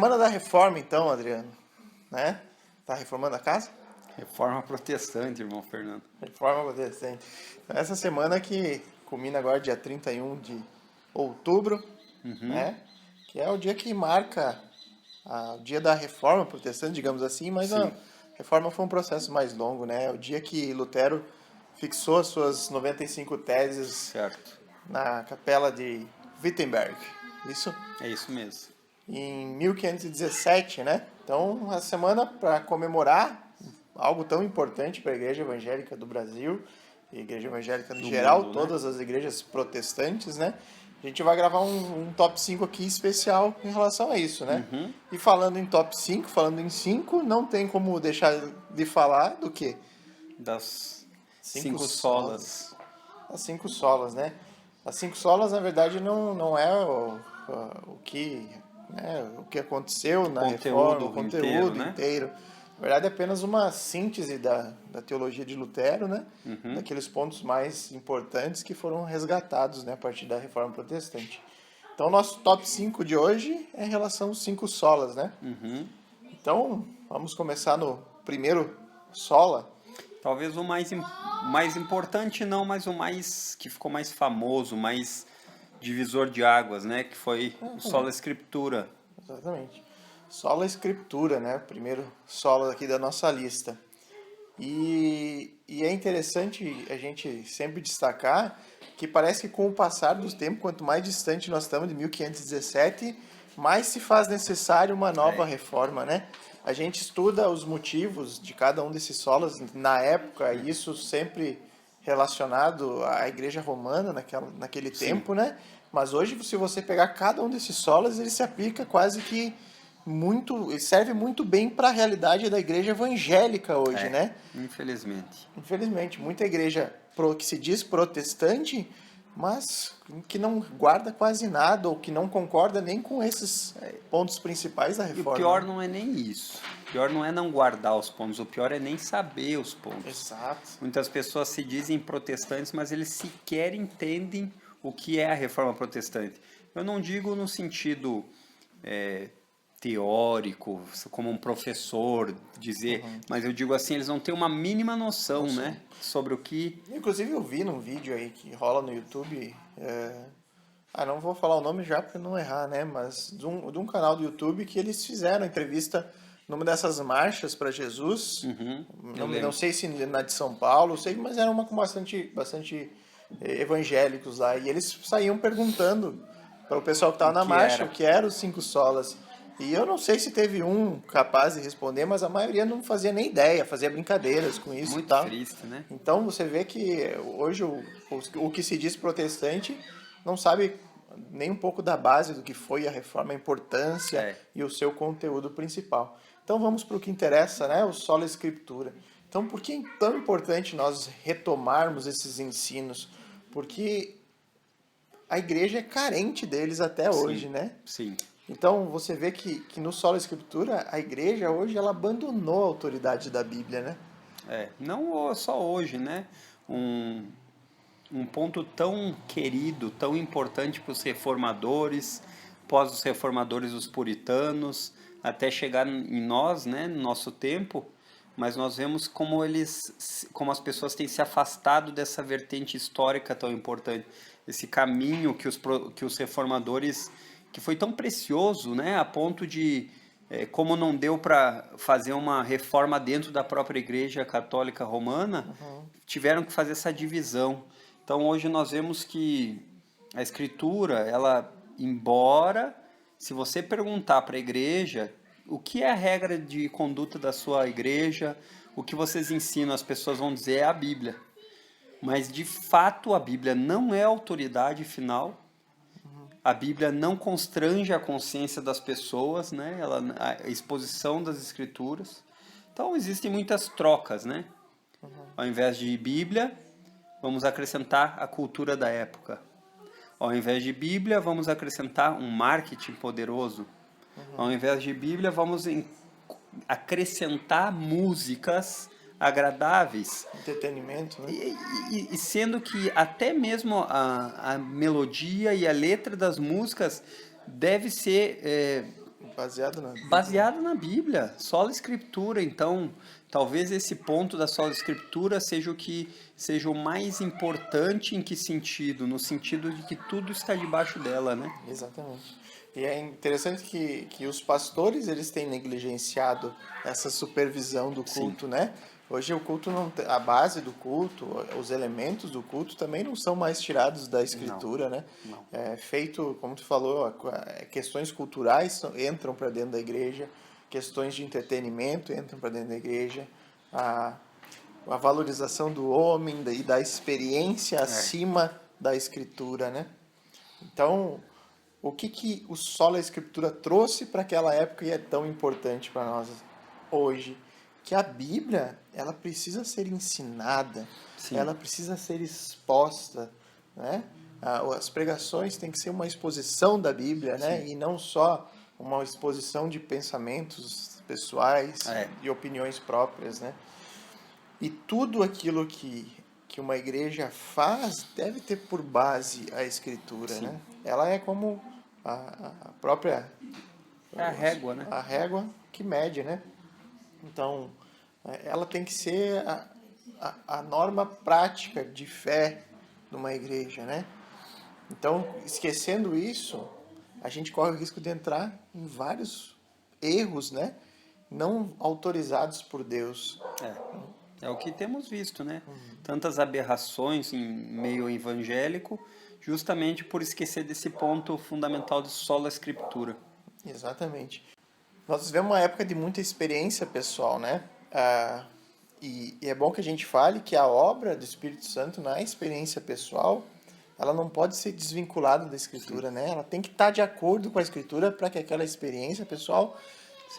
Semana da Reforma, então, Adriano, né? Tá reformando a casa? Reforma protestante, irmão Fernando. Reforma protestante. Essa semana que culmina agora dia 31 de outubro, né? Que é o dia que marca o dia da Reforma protestante, digamos assim, mas a Sim. Reforma foi um processo mais longo, né? É o dia que Lutero fixou as suas 95 teses Certo. na capela de Wittenberg. Isso É isso mesmo. em 1517, né? Então, a semana para comemorar algo tão importante para a Igreja Evangélica do Brasil, e a Igreja Evangélica no Do geral, mundo, né? todas as igrejas protestantes, né? A gente vai gravar um top 5 aqui especial em relação a isso, né? E falando em top 5, falando em 5, não tem como deixar de falar do quê? Das Cinco cinco solas. As 5 solas, né? As 5 solas, na verdade, não é o que, né, o que aconteceu na reforma, o Conteúdo inteiro, conteúdo né? inteiro. Na verdade, é apenas uma síntese da teologia de Lutero, né? Daqueles pontos mais importantes que foram resgatados, né, a partir da reforma protestante. Então, o nosso top 5 de hoje é em relação aos 5 solas, né? Então, vamos começar no primeiro sola. Talvez o mais importante não, mas o mais que ficou mais famoso, mais divisor de águas, né? Que foi o Sola Escritura. Exatamente. Sola Escritura, né? O primeiro solo aqui da nossa lista. E é interessante a gente sempre destacar que parece que com o passar do tempo, quanto mais distante nós estamos de 1517, mais se faz necessário uma nova reforma, né? A gente estuda os motivos de cada um desses solas na época, e isso sempre relacionado à Igreja Romana naquele tempo, né? Mas hoje, se você pegar cada um desses solas, ele se aplica quase que muito, ele serve muito bem para a realidade da igreja evangélica hoje, né? Infelizmente. Infelizmente, muita igreja que se diz protestante, mas que não guarda quase nada ou que não concorda nem com esses pontos principais da E o reforma. pior não é nem isso. O pior não é não guardar os pontos, o pior é nem saber os pontos. Exato. Muitas pessoas se dizem protestantes, mas eles sequer entendem o que é a reforma protestante. Eu não digo no sentido teórico, como um professor dizer, mas eu digo assim, eles não têm uma mínima noção, né, sobre o que... Inclusive eu vi num vídeo aí que rola no YouTube, não vou falar o nome já para não errar, né, mas de um canal do YouTube que eles fizeram entrevista numa dessas marchas para Jesus, não sei se na de São Paulo, sei, mas era uma com bastante evangélicos lá, e eles saíam perguntando para o pessoal que estava na marcha o que eram os 5 solas. E eu não sei se teve um capaz de responder, mas a maioria não fazia nem ideia, fazia brincadeiras com isso Muito e tal. triste, né? Então você vê que hoje o que se diz protestante não sabe nem um pouco da base do que foi a reforma, a importância e o seu conteúdo principal. Então vamos para o que interessa, né? O Sola Escritura. Então por que é tão importante nós retomarmos esses ensinos? Porque a igreja é carente deles até hoje, né? Sim. Então você vê que no Sola Escritura a igreja hoje ela abandonou a autoridade da Bíblia, né? Não só hoje, né? Um ponto tão querido, tão importante para os reformadores, pós os reformadores, os puritanos, até chegar em nós, né? No nosso tempo, mas nós vemos como as pessoas têm se afastado dessa vertente histórica tão importante, esse caminho que os reformadores, que foi tão precioso, né, a ponto de, como não deu para fazer uma reforma dentro da própria Igreja Católica Romana, tiveram que fazer essa divisão. Então hoje nós vemos que a Escritura, ela, embora, se você perguntar para a igreja o que é a regra de conduta da sua igreja, o que vocês ensinam, as pessoas vão dizer é a Bíblia. Mas, de fato, a Bíblia não é autoridade final. A Bíblia não constrange a consciência das pessoas, né? A exposição das Escrituras. Então, existem muitas trocas, né? Ao invés de Bíblia, vamos acrescentar a cultura da época. Ao invés de Bíblia, vamos acrescentar um marketing poderoso. Ao invés de Bíblia, vamos acrescentar músicas agradáveis. Entretenimento, né? E sendo que até mesmo a melodia e a letra das músicas deve ser Baseado na Bíblia. Baseado na Bíblia, sola escritura. Então, talvez esse ponto da sola escritura seja o que seja o mais importante. Em que sentido? No sentido de que tudo está debaixo dela, né? Exatamente. E é interessante que os pastores eles têm negligenciado essa supervisão do culto, né? Hoje o culto não tem, a base do culto, os elementos do culto também não são mais tirados da escritura, né? Não. É feito, como tu falou, questões culturais entram para dentro da igreja, questões de entretenimento entram para dentro da igreja, a valorização do homem e da experiência acima da escritura, né? Então, o que o Sola Escritura trouxe para aquela época e é tão importante para nós hoje? Que a Bíblia, ela precisa ser ensinada, Sim. ela precisa ser exposta, né? As pregações têm que ser uma exposição da Bíblia, né? E não só uma exposição de pensamentos pessoais e opiniões próprias, né? E tudo aquilo que uma igreja faz deve ter por base a Escritura, né? Ela é como a própria... É a régua, né? A régua que mede, né? Então, ela tem que ser a norma prática de fé numa igreja, né? Então, esquecendo isso, a gente corre o risco de entrar em vários erros, né? Não autorizados por Deus. É o que temos visto, né? Tantas aberrações em meio evangélico, justamente por esquecer desse ponto fundamental de sola escritura. Exatamente. Nós vivemos uma época de muita experiência pessoal, né? E é bom que a gente fale que a obra do Espírito Santo na experiência pessoal, ela não pode ser desvinculada da Escritura, né? Ela tem que estar de acordo com a Escritura para que aquela experiência pessoal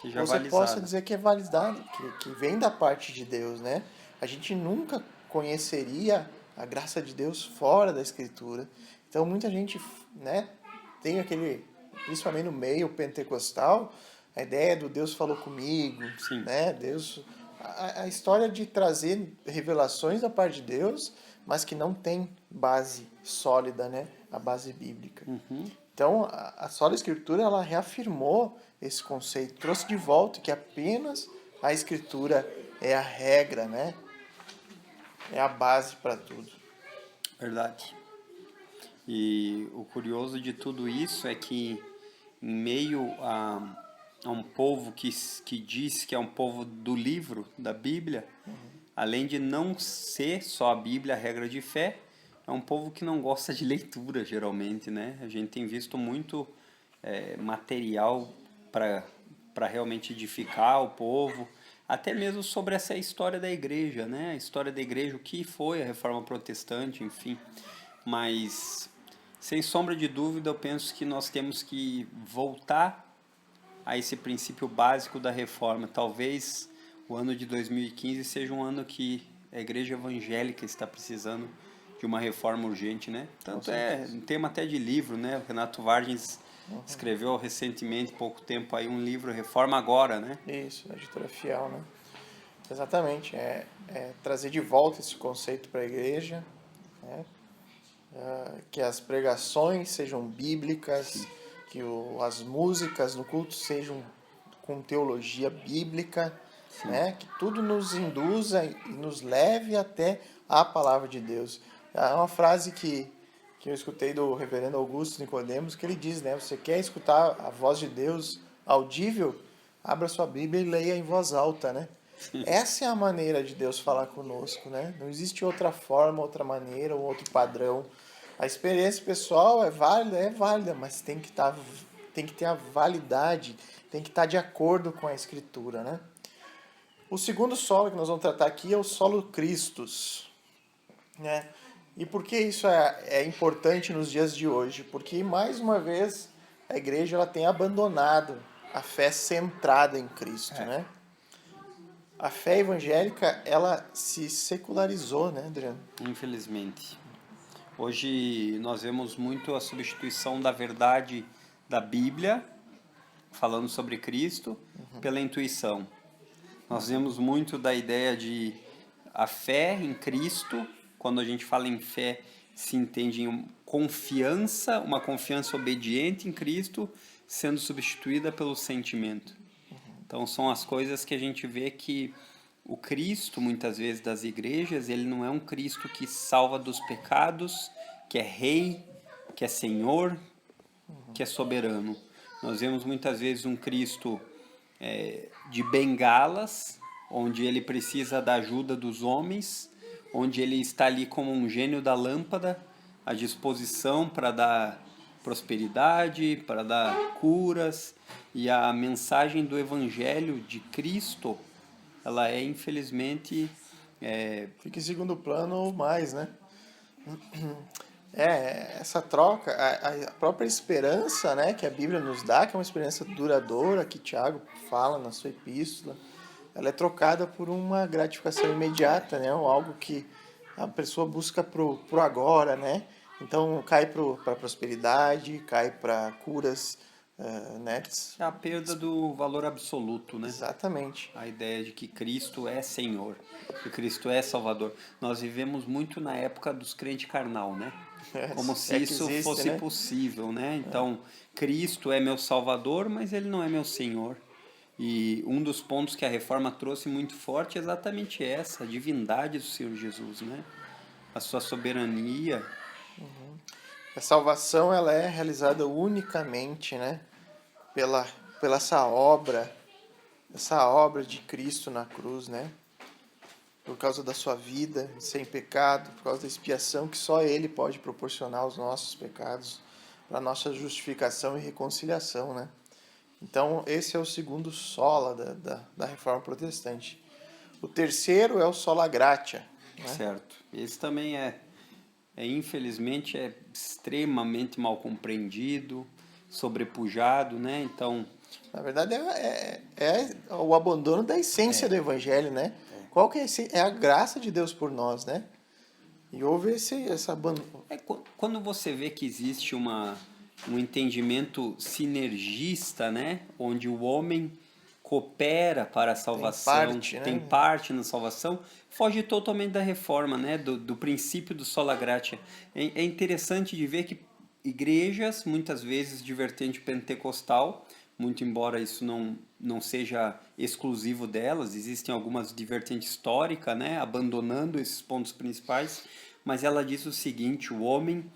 Seja você valizada. possa dizer que é validada, que vem da parte de Deus, né? A gente nunca conheceria a graça de Deus fora da Escritura. Então muita gente, né, tem aquele, principalmente no meio pentecostal, a ideia do Deus falou comigo, né? Deus, a história de trazer revelações da parte de Deus, mas que não tem base sólida, né? A base bíblica. Então, a sola escritura, ela reafirmou esse conceito, trouxe de volta que apenas a escritura é a regra, né? É a base para tudo. Verdade. E o curioso de tudo isso é que, em meio a um povo que diz que é um povo do livro, da Bíblia, além de não ser só a Bíblia a regra de fé, é um povo que não gosta de leitura, geralmente, né? A gente tem visto muito material para realmente edificar o povo, até mesmo sobre essa história da igreja, né? A história da igreja, o que foi a Reforma Protestante, enfim. Mas, sem sombra de dúvida, eu penso que nós temos que voltar a esse princípio básico da reforma. Talvez o ano de 2015 seja um ano que a igreja evangélica está precisando de uma reforma urgente, né? Tanto é um tema até de livro, né? O Renato Vargens escreveu recentemente, pouco tempo aí, um livro, Reforma Agora, né? Isso, a editora Fiel, né? Exatamente, é trazer de volta esse conceito para a igreja, né? Que as pregações sejam bíblicas, que as músicas no culto sejam com teologia bíblica, né? Que tudo nos induza e nos leve até a palavra de Deus. É uma frase que eu escutei do reverendo Augusto Nicodemos, que ele diz, né? Você quer escutar a voz de Deus audível? Abra sua Bíblia e leia em voz alta, né? Essa é a maneira de Deus falar conosco, né? Não existe outra forma, outra maneira, ou outro padrão. A experiência pessoal é válida, mas tem que ter a validade, tem que estar de acordo com a Escritura, né? O segundo solo que nós vamos tratar aqui é o solo Christus, né? E por que isso é importante nos dias de hoje? Porque, mais uma vez, a igreja ela tem abandonado a fé centrada em Cristo, né? A fé evangélica, ela se secularizou, né, Adriano? Infelizmente. Hoje nós vemos muito a substituição da verdade da Bíblia, falando sobre Cristo, pela intuição. Nós vemos muito da ideia de a fé em Cristo. Quando a gente fala em fé, se entende em confiança, uma confiança obediente em Cristo, sendo substituída pelo sentimento. Então são as coisas que a gente vê que o Cristo, muitas vezes, das igrejas, ele não é um Cristo que salva dos pecados, que é rei, que é senhor, que é soberano. Nós vemos muitas vezes um Cristo de bengalas, onde ele precisa da ajuda dos homens, onde ele está ali como um gênio da lâmpada, à disposição para dar prosperidade, para dar curas, e a mensagem do Evangelho de Cristo, ela é infelizmente Fica em segundo plano mais, né? Essa troca, a própria esperança, né, que a Bíblia nos dá, que é uma esperança duradoura, que Tiago fala na sua epístola, ela é trocada por uma gratificação imediata, né, algo que a pessoa busca pro agora, né? Então cai para prosperidade, cai para curas, né? a perda do valor absoluto, né? Exatamente. A ideia de que Cristo é Senhor, que Cristo é Salvador. Nós vivemos muito na época dos crentes carnal, né? Como se que isso existe, fosse né? possível, né? Então, Cristo é meu Salvador, mas ele não é meu Senhor. E um dos pontos que a reforma trouxe muito forte é exatamente essa, a divindade do Senhor Jesus, né? A sua soberania. A salvação ela é realizada unicamente, né, pela essa obra de Cristo na cruz, né? Por causa da sua vida sem pecado, por causa da expiação que só Ele pode proporcionar aos nossos pecados, para nossa justificação e reconciliação, né? Então, esse é o segundo sola da Reforma Protestante. O terceiro é o sola gratia, né? Certo. Esse também infelizmente, é extremamente mal compreendido, sobrepujado, né? Então, Na verdade, é o abandono da essência do Evangelho, né? Qual que é a essência? É a graça de Deus por nós, né? E houve essa abandono. quando você vê que existe um entendimento sinergista, né? Onde o homem coopera para a salvação, parte, né? tem parte na salvação, foge totalmente da reforma, né? Do princípio do sola gratia. É interessante de ver que igrejas, muitas vezes de vertente pentecostal, muito embora isso não seja exclusivo delas, existem algumas de vertente histórica, né? Abandonando esses pontos principais, mas ela diz o seguinte: o homem,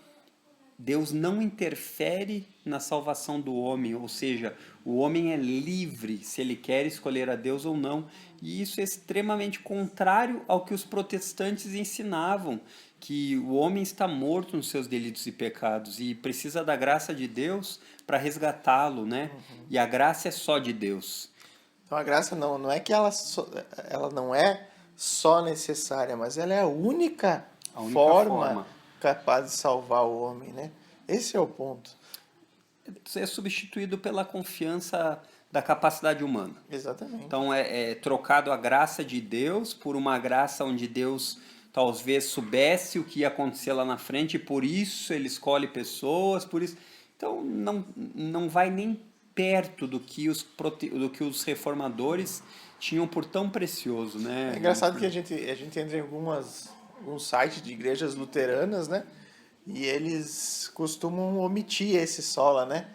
Deus não interfere na salvação do homem, ou seja, o homem é livre se ele quer escolher a Deus ou não. E isso é extremamente contrário ao que os protestantes ensinavam, que o homem está morto nos seus delitos e pecados e precisa da graça de Deus para resgatá-lo, né? E a graça é só de Deus. Então a graça não é que ela não é só necessária, mas ela é a única forma capaz de salvar o homem, né? Esse é o ponto. É substituído pela confiança da capacidade humana. Exatamente. Então é trocado a graça de Deus por uma graça onde Deus talvez soubesse o que ia acontecer lá na frente e por isso ele escolhe pessoas, por isso. Então não vai nem perto do que os reformadores tinham por tão precioso, né? É engraçado que a gente entra em alguns sites de igrejas luteranas, né? E eles costumam omitir esse sola, né?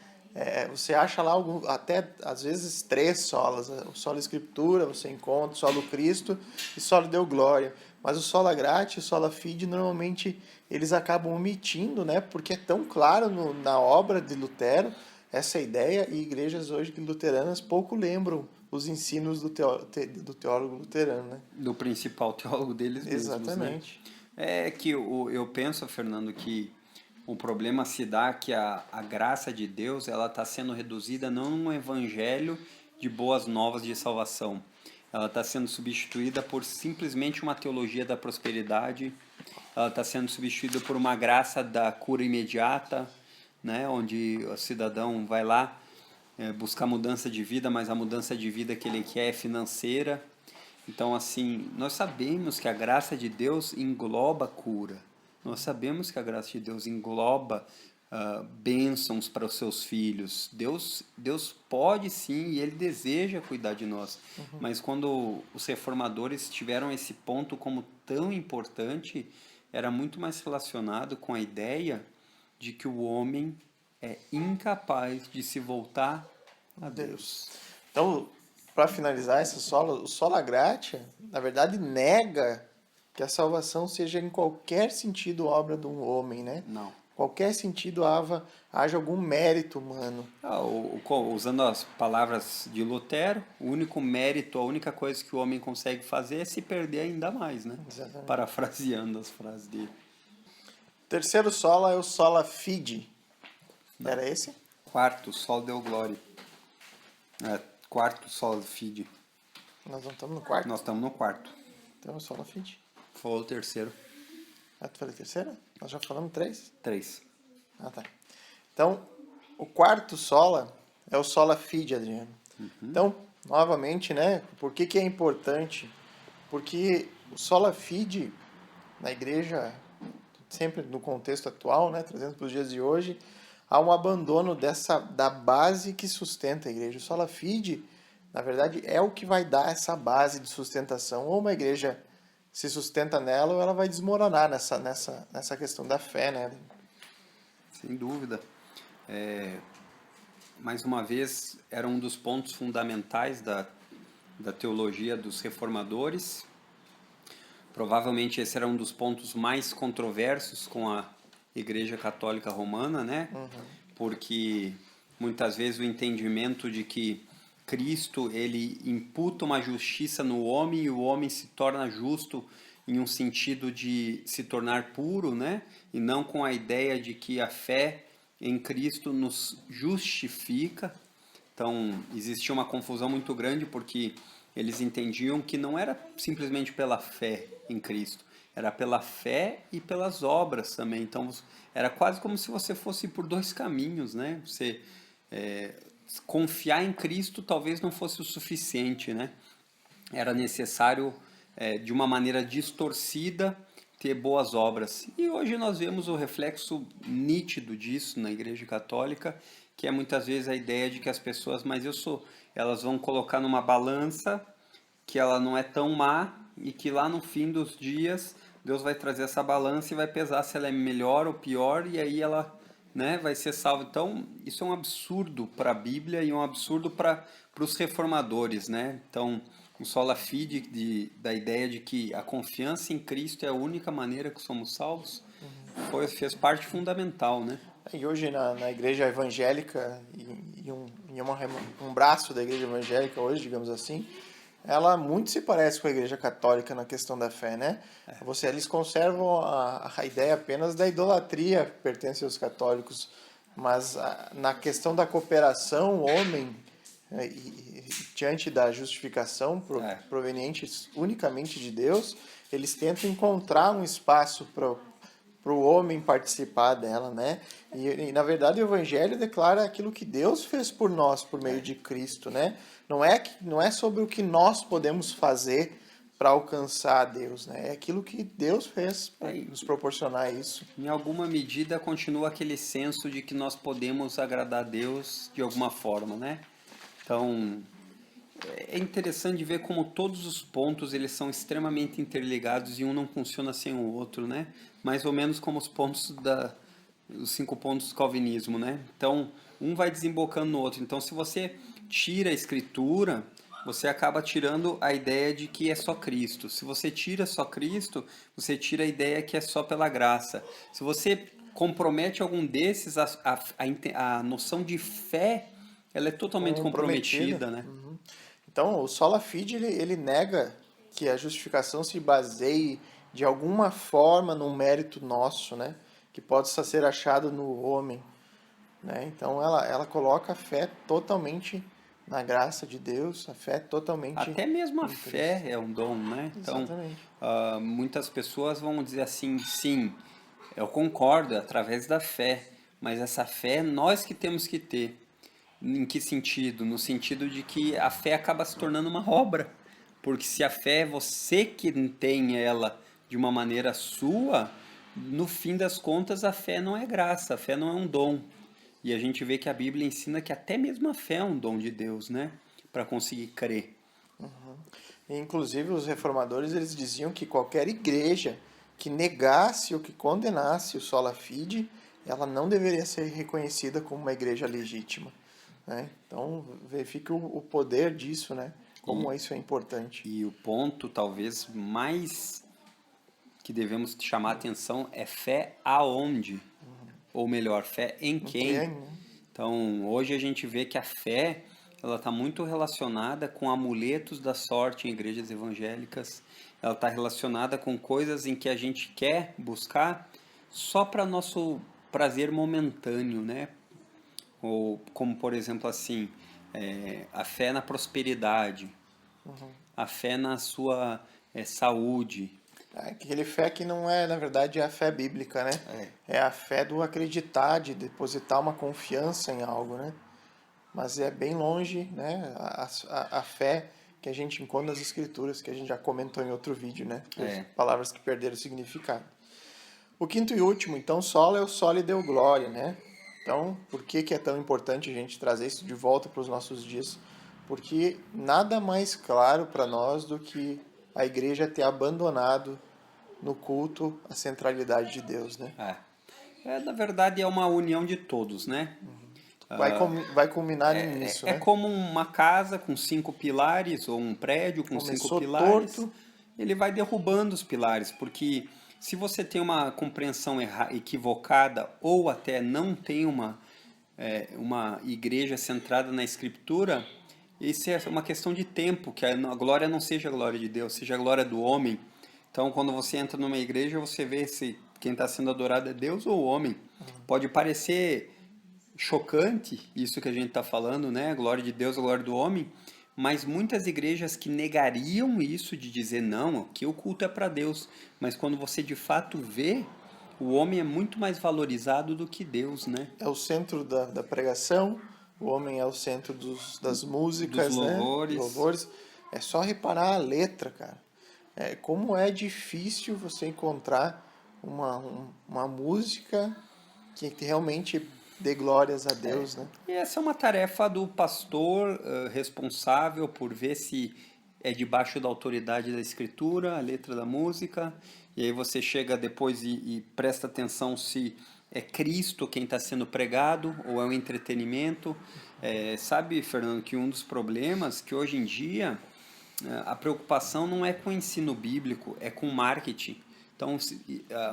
Você acha lá até às vezes 3 solas. O sola escritura, você encontra o solo Cristo e solo Deu Glória. Mas o sola gratia e o sola fide normalmente eles acabam omitindo, né? Porque é tão claro na obra de Lutero essa ideia, e igrejas hoje luteranas pouco lembram os ensinos do teólogo luterano, né? Do principal teólogo deles mesmos, Exatamente. né? É que eu penso, Fernando, que o problema se dá que a graça de Deus ela está sendo reduzida não num evangelho de boas novas de salvação. Ela está sendo substituída por simplesmente uma teologia da prosperidade. Ela está sendo substituída por uma graça da cura imediata, né? Onde o cidadão vai lá buscar mudança de vida, mas a mudança de vida que ele quer é financeira. Então, assim, nós sabemos que a graça de Deus engloba cura. Nós sabemos que a graça de Deus engloba bênçãos para os seus filhos. Deus pode sim e Ele deseja cuidar de nós. Mas quando os reformadores tiveram esse ponto como tão importante, era muito mais relacionado com a ideia de que o homem é incapaz de se voltar a Deus. Então, para finalizar essa o sola gratia, na verdade, nega que a salvação seja em qualquer sentido obra de um homem, né? Não. Qualquer sentido haja algum mérito humano. Usando as palavras de Lutero, o único mérito, a única coisa que o homem consegue fazer é se perder ainda mais, né? Exatamente. Parafraseando as frases dele. Terceiro sola é o sola fide. Era esse? Quarto, Sol Deo Glória. Quarto, Sol Fide. Nós não estamos no quarto? Nós estamos no quarto. Então, o sola fide. Foi o terceiro. Ah, tu falou terceiro? Nós já falamos 3? 3. Ah, tá. Então, o quarto sola é o sola fide, Adriano. Então, novamente, né? Por que é importante? Porque o sola fide, na igreja, sempre no contexto atual, né? Trazendo para os dias de hoje, há um abandono da base que sustenta a igreja. O sola fide, na verdade, é o que vai dar essa base de sustentação. Ou uma igreja se sustenta nela, ou ela vai desmoronar nessa questão da fé, né? Sem dúvida. Mais uma vez, era um dos pontos fundamentais da teologia dos reformadores. Provavelmente esse era um dos pontos mais controversos com a Igreja Católica Romana, né? Porque muitas vezes o entendimento de que Cristo ele imputa uma justiça no homem e o homem se torna justo em um sentido de se tornar puro, né? E não com a ideia de que a fé em Cristo nos justifica. Então, existia uma confusão muito grande porque eles entendiam que não era simplesmente pela fé em Cristo, era pela fé e pelas obras também. Então, era quase como se você fosse por dois caminhos, né? Você confiar em Cristo talvez não fosse o suficiente, né? Era necessário, de uma maneira distorcida, ter boas obras. E hoje nós vemos o reflexo nítido disso na Igreja Católica, que é muitas vezes a ideia de que as pessoas, elas vão colocar numa balança que ela não é tão má e que lá no fim dos dias Deus vai trazer essa balança e vai pesar se ela é melhor ou pior e aí ela, né, vai ser salva. Então, isso é um absurdo para a Bíblia e um absurdo para os reformadores, né? Então, o sola fide da ideia de que a confiança em Cristo é a única maneira que somos salvos fez parte fundamental, né? E hoje na igreja evangélica, um braço da igreja evangélica hoje, digamos assim, ela muito se parece com a igreja católica na questão da fé, né? Eles conservam a ideia apenas da idolatria que pertence aos católicos, mas na questão da cooperação, o homem, diante da justificação proveniente unicamente de Deus, eles tentam encontrar um espaço para o homem participar dela, né? E na verdade o Evangelho declara aquilo que Deus fez por nós por meio de Cristo, né? Não é sobre o que nós podemos fazer para alcançar a Deus, né? É aquilo que Deus fez para nos proporcionar isso. Em alguma medida continua aquele senso de que nós podemos agradar a Deus de alguma forma, né? Então, é interessante ver como todos os pontos eles são extremamente interligados e um não funciona sem o outro, né? Mais ou menos como os 5 pontos do calvinismo, né? Então, um vai desembocando no outro. Então, se você tira a escritura, você acaba tirando a ideia de que é só Cristo. Se você tira só Cristo, você tira a ideia que é só pela graça. Se você compromete algum desses, a noção de fé, ela é totalmente comprometida, né? Então, o sola fide, ele nega que a justificação se baseie de alguma forma num mérito nosso, né? Que possa ser achado no homem, né? Então, ela coloca a fé totalmente na graça de Deus, a fé totalmente... Até mesmo a fé é um dom, né? Então, muitas pessoas vão dizer assim, sim, eu concordo, é através da fé, mas essa fé nós que temos que ter. Em que sentido? No sentido de que a fé acaba se tornando uma obra. Porque se a fé é você que tem ela de uma maneira sua, no fim das contas a fé não é graça, a fé não é um dom. E a gente vê que a Bíblia ensina que até mesmo a fé é um dom de Deus, né? Para conseguir crer. Inclusive os reformadores eles diziam que qualquer igreja que negasse ou que condenasse o sola fide, ela não deveria ser reconhecida como uma igreja legítima, né? Então, verifique o poder disso, né? Como isso é importante. E o ponto talvez mais que devemos chamar atenção é fé aonde? Ou melhor, fé em quem? Né? Então, hoje a gente vê que a fé ela está muito relacionada com amuletos da sorte em igrejas evangélicas. Ela está relacionada com coisas em que a gente quer buscar só para nosso prazer momentâneo, né? Ou como, por exemplo, assim, a fé na prosperidade, a fé na sua saúde. Aquele fé que não é, na verdade, é a fé bíblica, né? É a fé do acreditar, de depositar uma confiança em algo, né? Mas é bem longe, né? A fé que a gente encontra nas escrituras, que a gente já comentou em outro vídeo, né? Palavras que perderam o significado. O quinto e último, então, solo é o solo e deu glória, né? Então, por que é tão importante a gente trazer isso de volta para os nossos dias? Porque nada mais claro para nós do que a igreja ter abandonado no culto a centralidade de Deus, né? Na verdade, é uma união de todos, né? Vai culminar nisso, né? É como uma casa com 5 pilares, ou um prédio com Começou 5 pilares. torto. Ele vai derrubando os pilares, porque se você tem uma compreensão equivocada, ou até não tem uma igreja centrada na Escritura, isso é uma questão de tempo, que a glória não seja a glória de Deus, seja a glória do homem. Então, quando você entra numa igreja, você vê se quem está sendo adorado é Deus ou o homem. Pode parecer chocante isso que a gente está falando, né? A glória de Deus, a glória do homem. Mas muitas igrejas que negariam isso de dizer não, que o culto é para Deus. Mas quando você de fato vê, o homem é muito mais valorizado do que Deus, né? É o centro da pregação, o homem é o centro das músicas, dos louvores. Né? Louvores. É só reparar a letra, cara. Como é difícil você encontrar uma música que realmente dê glórias a Deus, né? E essa é uma tarefa do pastor responsável por ver se é debaixo da autoridade da escritura, a letra da música, e aí você chega depois e presta atenção se é Cristo quem está sendo pregado ou é um entretenimento. Sabe, Fernando, que um dos problemas que hoje em dia a preocupação não é com o ensino bíblico, é com marketing. Então,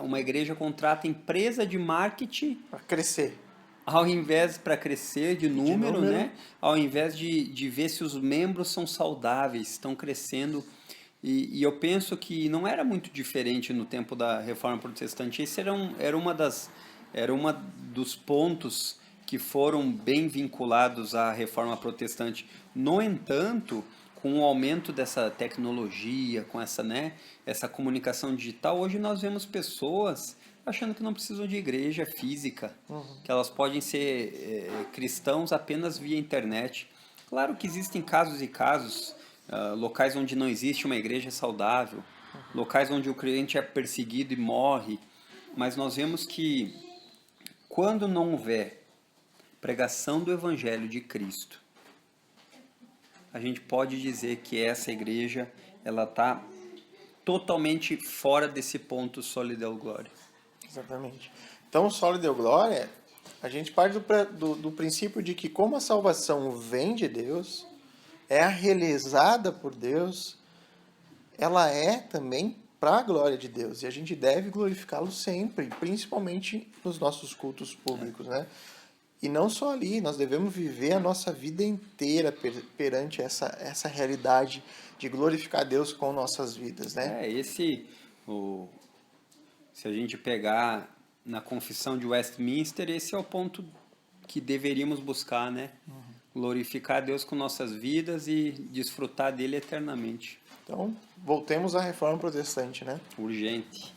uma igreja contrata empresa de marketing para crescer. Ao invés para crescer de número, né? Ao invés de ver se os membros são saudáveis, estão crescendo. E eu penso que não era muito diferente no tempo da Reforma Protestante. Esse era uma dos pontos que foram bem vinculados à Reforma Protestante. No entanto, com o aumento dessa tecnologia, com essa comunicação digital, hoje nós vemos pessoas achando que não precisam de igreja física, que elas podem ser cristãos apenas via internet. Claro que existem casos e casos, locais onde não existe uma igreja saudável, locais onde o crente é perseguido e morre, mas nós vemos que quando não houver pregação do Evangelho de Cristo, a gente pode dizer que essa igreja ela está totalmente fora desse ponto solo e deu glória. Exatamente. Então, o solo e deu glória, a gente parte do princípio de que como a salvação vem de Deus, é realizada por Deus, ela é também para a glória de Deus. E a gente deve glorificá-lo sempre, principalmente nos nossos cultos públicos, né? E não só ali, nós devemos viver a nossa vida inteira perante essa realidade de glorificar Deus com nossas vidas, né? Se a gente pegar na Confissão de Westminster, esse é o ponto que deveríamos buscar, né? Glorificar Deus com nossas vidas e desfrutar dele eternamente. Então, voltemos à Reforma Protestante, né? Urgente.